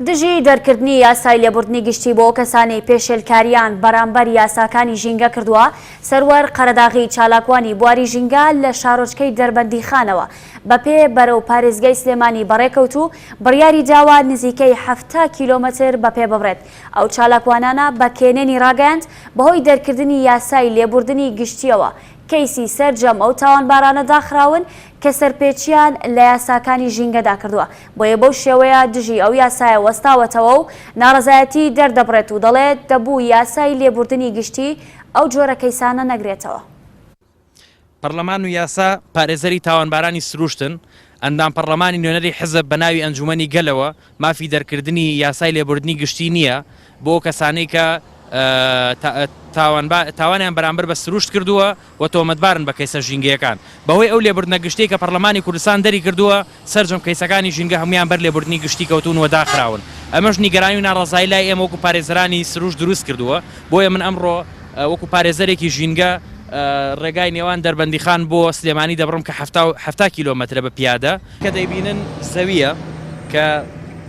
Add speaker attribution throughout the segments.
Speaker 1: دژی دەرکردنی یاسای لێبوردنی گشتی بۆ کەسانی پێشێلکاریان بەرامبەر یاساکانی ژینگە کردووە. سەروەر قەرەداغی چالاکوانی بواری ژینگە لە شارۆچکەی دەربەندیخانەوە بەپێ بەرەو پارێزگای سلێمانی بەڕێکەوتو بڕیاری داوا نزیکەی 7 کیلۆمەتر بەپێ ببڕێت. ئەو چالاکوانانە بە کێنێنی ڕاگەیاند بەهۆی دەرکردنی یاسای لێبوردنی گشتیەوە کەیسی سەرجەم ئەو تاوانبارانە داخراون کە سەرپێچیان لە یاساکانی ژینگەدا کردووە. بۆیە بەو شێوەیە دژی ئەو یاسایە وەستاوەتەوە و ناڕەزایەتی دەردەبڕێت و دەڵێت دەبوو یاسای لێبوردنی گشتی ئەو جۆرە کەیسانە نەگرێتەوە.
Speaker 2: پەرلەمان و یاسا پارێزەری تاوانبارانی سروشتن. ئەندام پەرلەمانی نوێنەری حزب بە ناوی ئەنجومەنی گەلەوە مافی دەرکردنی یاسای لێبوردنی گشتی نییە بۆ کەسانەی کە تاوانیان بەرامبەر بە سروشت کردووە و تۆمەتبارن بە کەیسە ژینگەکان. بەهۆی ئەو لێبوردنە گشتی کە پەرلەمانی کوردستان دەری کردووە سەرجەم کەیسەکانی ژینگە هەمویان بەر لێبوردنی گشتی کەوتون و داخراون. ئەمەش نیگەرانی و ناڕەزایی لای ئێمە وەکو پارێزەرانی سروشت دروست کردووە. بۆیە من ئەمڕۆ وەکو پارێزەرێکی ژینگە ڕێگای نێوان دەربەندیخان بۆ سلێمانی دەبڕم کە 7 کیلۆمەترە بە پیادە کە دەیبینن زەویە کە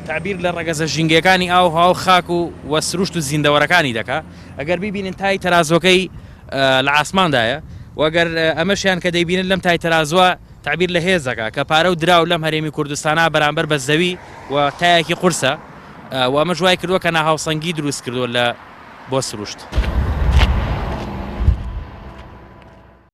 Speaker 2: تعبیر لە ڕێگەزە ژینگەکانی ئاو خاک و سروشت و زیندەوەرەکانی دەکا. ئەگەر بیبینن تای تەرازۆکەی لە ئاسماندایە وەگەر ئەمەشیان کە دەیبینن لەم تای تەرازوە تعبیر لە هێزەکە کە پارە و دراو لەم هەرێمی کوردستانە بەرامبەر بە زەوی و تایەکی قورسە و ئەمە ژوای کردووە کە ناهاوسەنگی دروست کردووە لە بۆ سروشت.